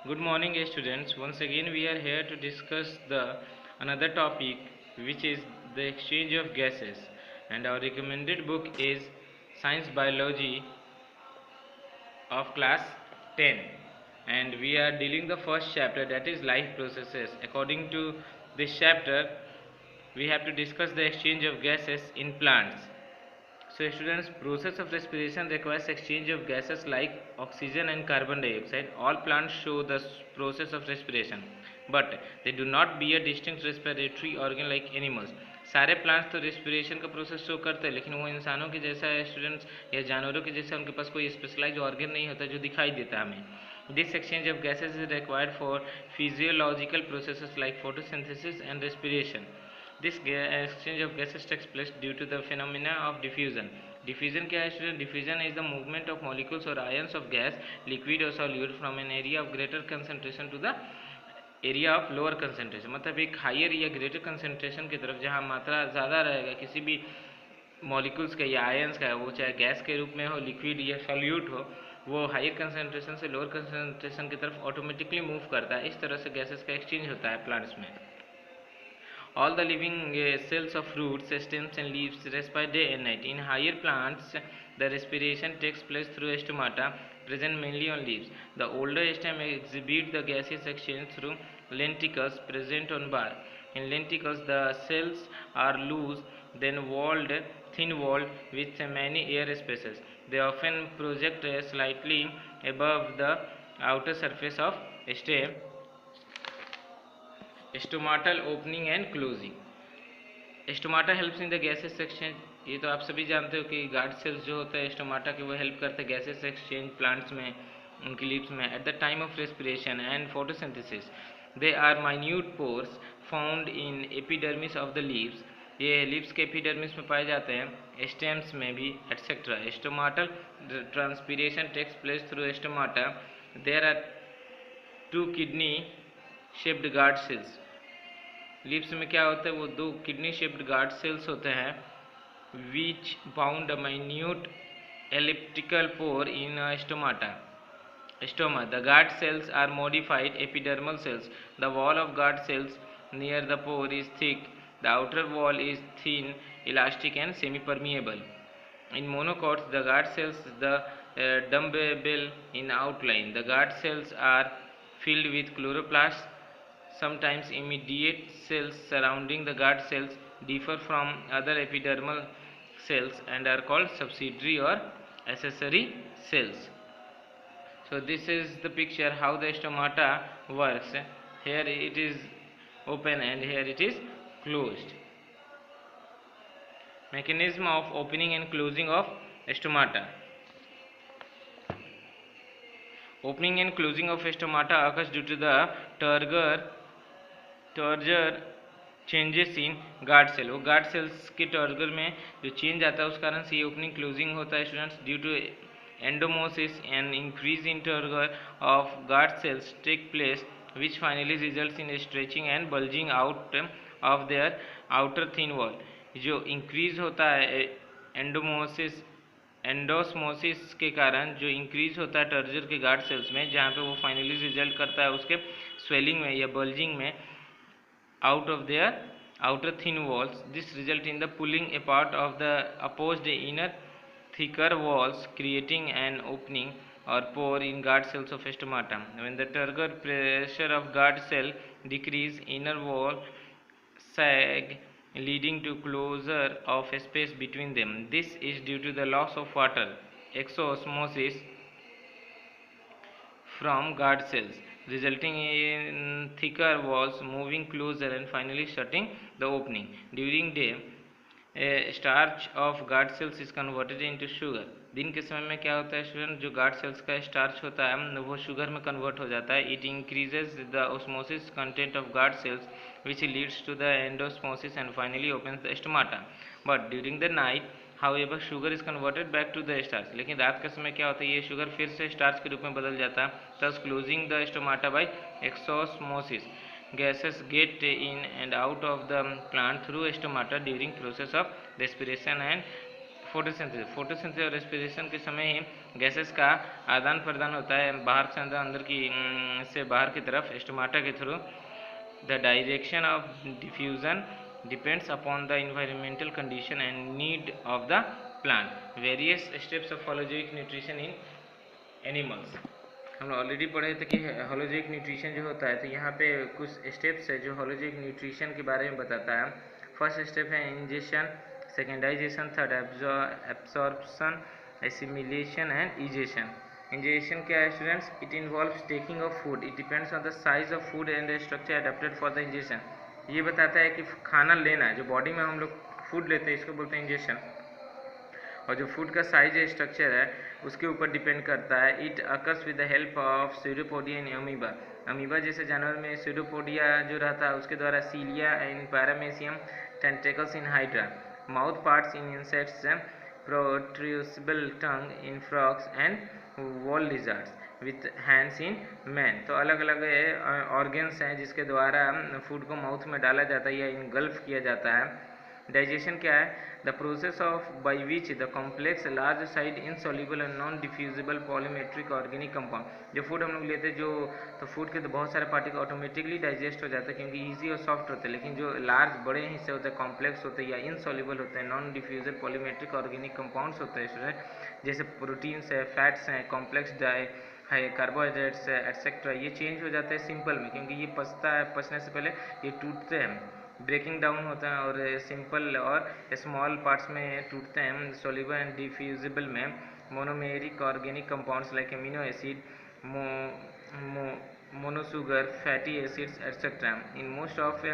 Good morning, students. Once again, we are here to discuss the another topic, which is the exchange of gases. And our recommended book is Science Biology of class 10. And we are dealing the first chapter, that is life processes. According to this chapter, we have to discuss the exchange of gases in plants. So students, process of respiration requires exchange of gases like oxygen and carbon dioxide. All plants show the process of respiration, but they do not bear distinct respiratory organ like animals. सारे plants तो respiration का process show करते हैं, लेकिन वो इंसानों के जैसा है स्टूडेंट्स, या जानवरों के जैसा उनके पास कोई स्पेशलाइज ऑर्गन नहीं होता जो दिखाई देता हमें. This exchange of gases is required for physiological processes like photosynthesis and respiration. This exchange of gases takes place due to the phenomena of diffusion. Diffusion क्या है student? Diffusion is the movement of molecules or ions of gas, liquid or solute from an area of greater concentration to the area of lower concentration. मतलब एक higher या greater concentration की तरफ जहाँ मात्रा ज़्यादा रहेगा किसी भी मॉलिक्यूल्स का या आयंस का, वो चाहे गैस के रूप में हो, लिक्विड या सॉल्यूट हो, वो हायर कंसेंट्रेशन से लोअर कंसेंट्रेशन की तरफ ऑटोमेटिकली मूव करता है. इस तरह से गैसेस का एक्सचेंज होता है प्लांट्स में. All the living cells of roots, stems and leaves respire day and night. In higher plants, the respiration takes place through stomata present mainly on leaves. The older stem exhibit the gaseous exchange through lenticles present on bark. In lenticles, the cells are loose, then walled, thin walled with many air spaces. They often project slightly above the outer surface of stem. Stomatal opening and closing. Stomata helps in the gases exchange. ये तो आप सभी जानते हो कि guard cells जो होते हैं स्टोमाटा के, वो हेल्प करते हैं गैसेस एक्सचेंज प्लांट्स में, उनकी लीव्स में. At the time of respiration and photosynthesis they are minute pores found in epidermis of the leaves. ये लीव्स के एपिडर्मिस में पाए जाते हैं, स्टेम्स में भी etcetera. Stomatal transpiration takes place through stomata. There are two kidney shaped guard cells. Lips में क्या होता है, वो दो किडनी शेप्ड गार्ड सेल्स होते हैं, which bound a minute elliptical pore in stomata. Stoma. The guard cells are modified epidermal cells. The wall of guard cells near the pore is thick. The outer wall is thin, elastic and semi-permeable. In monocots, the guard cells the dumbbell in outline. The guard cells are filled with chloroplasts. Sometimes immediate cells surrounding the guard cells differ from other epidermal cells and are called subsidiary or accessory cells. So this is the picture how the stomata works. Here it is open and here it is closed. Mechanism of opening and closing of stomata. Opening and closing of stomata occurs due to the turgor changes in guard cell. वो guard cells के turgor में जो change आता है उस कारण से ये ओपनिंग क्लोजिंग होता है students. Due to endomesis and increase in turgor of guard cells take place, which finally results in stretching and bulging out of their outer thin wall. जो इंक्रीज होता है एंडोस्मोसिस के कारण, जो इंक्रीज होता है टर्जर के गार्ड सेल्स में, जहाँ पे वो फाइनली रिजल्ट करता है उसके स्वेलिंग में या बल्जिंग में out of their outer thin walls. This result in the pulling apart of the opposed inner thicker walls, creating an opening or pore in guard cells of stomata. When the turgor pressure of guard cell decrease, inner wall sag, leading to closure of space between them. This is due to the loss of water, exosmosis, from guard cells, resulting in thicker walls moving closer and finally shutting the opening. During day, a starch of guard cells is converted into sugar. दिन के समय में क्या होता है student, जो guard cells का starch होता है वो शुगर में कन्वर्ट हो जाता है. It increases the osmosis content of guard cells which leads to the endosmosis and finally opens the stomata. But during the night, however, sugar is converted back to the starch. लेकिन रात के समय क्या होता है, ये शुगर फिर से स्टार्च के रूप में बदल जाता है. thus closing the stomata by exosmosis. Gases get in and out of the plant through stomata during process of respiration and photosynthesis और रेस्पिरेशन के समय ही गैसेस का आदान प्रदान होता है बाहर से अंदर, अंदर की से बाहर की तरफ स्टोमाटा के through. The direction of diffusion depends upon the environmental condition and need of the plant. Various steps of holozoic nutrition in animals. हम ऑलरेडी पढ़े थे कि होलोजोइक न्यूट्रिशन जो होता है, तो यहाँ पे कुछ स्टेप्स है जो होलोजोइक न्यूट्रिशन के बारे में बताता है. फर्स्ट स्टेप है ingestion, second digestion, third absorption, assimilation and egestion. Ingestion क्या है students? It involves taking of food. It depends on the size of food and structure adapted for the ingestion. ये बताता है कि खाना लेना, जो बॉडी में हम लोग फूड लेते हैं, इसको बोलते हैं इंजेशन. और जो फूड का साइज या स्ट्रक्चर है उसके ऊपर डिपेंड करता है. It occurs with the help of pseudopodia in amoeba. Amoeba जैसे जानवर में स्यूडोपोडिया जो रहता है उसके द्वारा cilia in paramecium, tentacles in hydra, mouth parts in insects, protrusible tongue in frogs and wall lizards, with hands in man. तो अलग अलग ऑर्गन्स हैं जिसके द्वारा फूड को माउथ में डाला जाता है या इनगल्फ किया जाता है. डाइजेशन क्या है? The process of by which the complex large size insoluble and non diffusible polymeric organic compound. जो फूड हम लोग लेते हैं, जो तो फूड के तो बहुत सारे पार्टिकल ऑटोमेटिकली डाइजेस्ट हो जाता है क्योंकि ईजी और सॉफ्ट होते हैं. लेकिन जो लार्ज बड़े हिस्से होते हैं, कॉम्प्लेक्स होते हैं या इनसॉल्युबल होते हैं, नॉन डिफ्यूजल पॉलीमेट्रिक ऑर्गेनिक कंपाउंड्स होते हैं स्टूडेंट, जैसे प्रोटीन्स है, फैट्स हैं, कॉम्प्लेक्स डाई है, कार्बोहाइड्रेट्स है, एटसेट्रा. ये चेंज हो जाता है सिंपल में क्योंकि ये पचता है, पचने से पहले ये टूटते हैं, ब्रेकिंग डाउन होता है और सिंपल और स्मॉल पार्ट्स में टूटते हैं. सोल्यूबल एंड डिफ्यूजिबल में monomeric organic compounds like amino acid, monosugar, fatty acids etcetera. In most of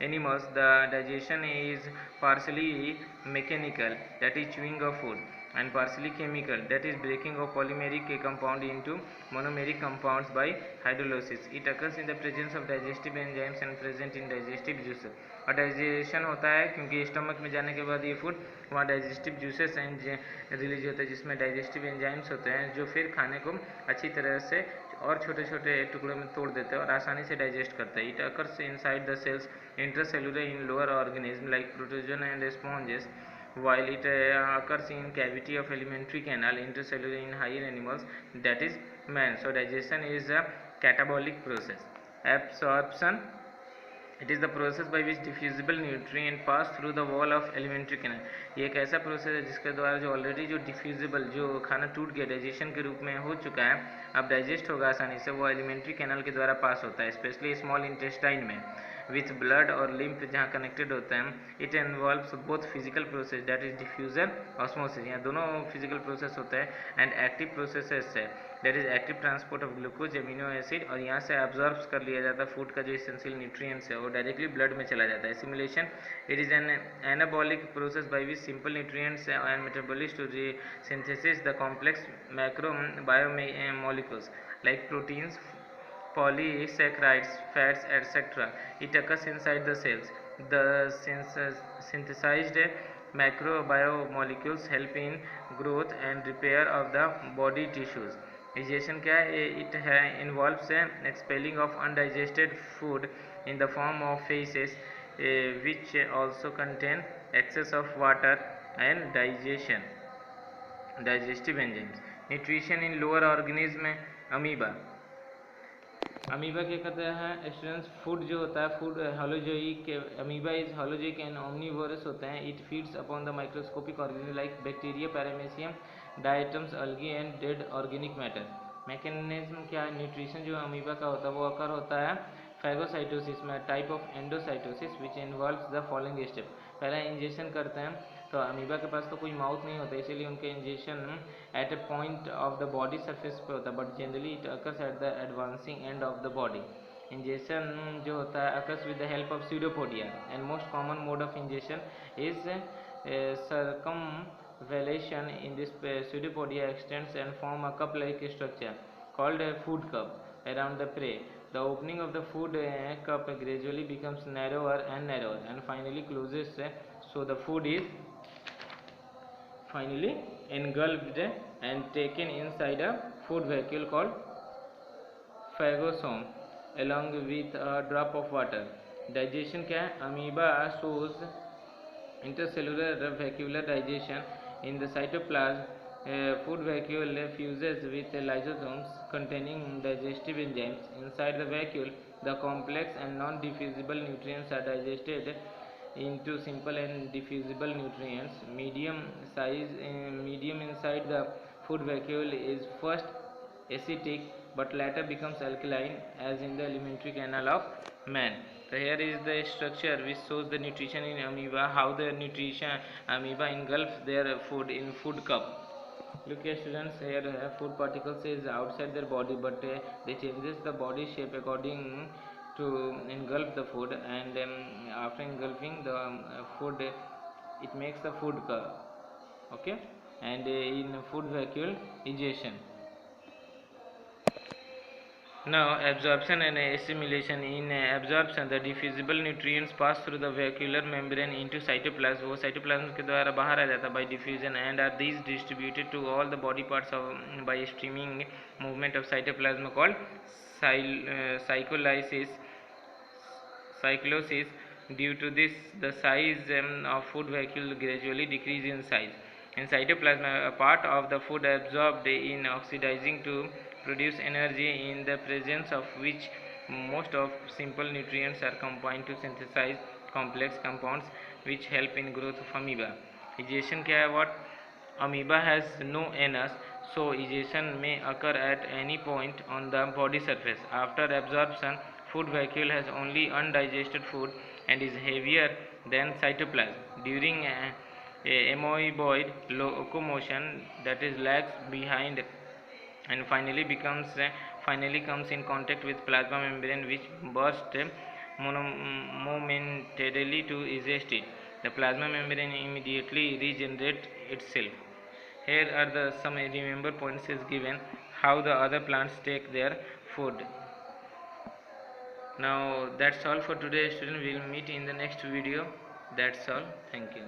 animals the digestion is partially mechanical, that is chewing of food, and partially chemical, that is breaking of polymeric compound into monomeric compounds by hydrolysis. It occurs in the presence of digestive enzymes and present in digestive juices. और digestion होता है क्योंकि stomach में जाने के बाद ये food वहाँ डाइजेस्टिव जूसेस रिलीज होते हैं जिसमें डाइजेस्टिव एंजाइम्स होते हैं जो फिर खाने को अच्छी तरह से और छोटे छोटे टुकड़ों में तोड़ देते हैं और आसानी से डाइजेस्ट करते हैं. It occurs inside the cells intracellular in lower organism like protozoan and sponges, while it occurs in cavity of alimentary canal intercellular in higher animals, that is man. So digestion is a catabolic process. Absorption, it is the process by which diffusible nutrient pass through the wall of alimentary canal. ये एक ऐसा process है जिसके द्वारा जो already जो diffusible जो खाना टूट गया डाइजेशन के रूप में हो चुका है अब डाइजेस्ट होगा आसानी से, वो एलिमेंट्री कैनल के द्वारा पास होता है, स्पेशली स्मॉल इंटेस्टाइन में विथ ब्लड और लिम्फ जहाँ कनेक्टेड होता है. It involves both physical process that is diffusion, osmosis, यहाँ दोनों फिजिकल प्रोसेस होता है, एंड एक्टिव प्रोसेसेस है that is active transport of glucose, amino acid, और यहाँ से एब्जॉर्ब कर लिया जाता है फूड का जो इसेंशियल न्यूट्रिएंट्स है वो डायरेक्टली ब्लड में चला जाता है. Assimilation, it is an anabolic process by which simple nutrients and metabolism to synthesis the complex macro biomolecules like proteins, polysaccharides, fats, etc. It occurs inside the cells. The synthesized macrobiomolecules help in growth and repair of the body tissues. Digestion क्या है? It involves expelling of undigested food in the form of feces, which also contain excess of water and digestive enzymes. Nutrition in lower organism, amoeba. Amoeba क्या करता है students? Food जो होता है food holozoic, amoeba is holozoic and omnivorous होते हैं. It feeds upon the microscopic organism like bacteria, paramecium, diatoms, algae and dead organic matter. Mechanism क्या है? न्यूट्रिशन जो अमीबा का होता है वो अकर होता है फैगोसाइटोसिस में, type of endocytosis which involves the following step. पहला इंजेक्शन करते हैं, तो अमीबा के पास तो कोई माउथ नहीं होता इसीलिए उनके injection at a point of the body surface पे होता है, but generally it occurs at the advancing end of the body. Injection जो होता है occurs with the help of pseudopodia, and most common mode of injection is circumvallation. In this pseudopodia extends and form a cup-like structure called a food cup around the prey. The opening of the food cup gradually becomes narrower and narrower and finally closes, so the food is finally engulfed and taken inside a food vacuole called phagosome along with a drop of water. Digestion क्या है? Amoeba shows intercellular vacuolar digestion In the cytoplasm, food vacuole fuses with lysosomes containing digestive enzymes. Inside the vacuole, the complex and non-diffusible nutrients are digested into simple and diffusible nutrients. Medium inside the food vacuole is first acidic but later becomes alkaline, as in the alimentary canal of man. So here is the structure which shows the nutrition in amoeba, how the nutrition amoeba engulfs their food in food cup. Look here students, here food particles is outside their body, but they changes the body shape according to engulf the food, and after engulfing the food, it makes the food cup. Okay, and in food vacuole egestion. Now, absorption and assimilation. In absorption, the diffusible nutrients pass through the vacuolar membrane into cytoplasm. वो cytoplasm के द्वारा बाहर आ जाता by diffusion, and are these distributed to all the body parts by streaming movement of cytoplasm called cyclolysis. Cyclosis. Due to this, the size of food vacuole gradually decrease in size. In cytoplasm, a part of the food absorbed in oxidizing to produce energy, in the presence of which most of simple nutrients are combined to synthesize complex compounds which help in growth of amoeba. Egestion क्या है? What? Amoeba has no anus, so egestion may occur at any point on the body surface. After absorption, food vacuole has only undigested food and is heavier than cytoplasm. During amoeboid locomotion, that is lags behind and finally comes in contact with plasma membrane, which bursts momentarily to eject it. The plasma membrane immediately regenerates itself. Here are the some remember points is given how the other plants take their food. Now that's all for today, students. We will meet in the next video. That's all. Thank you.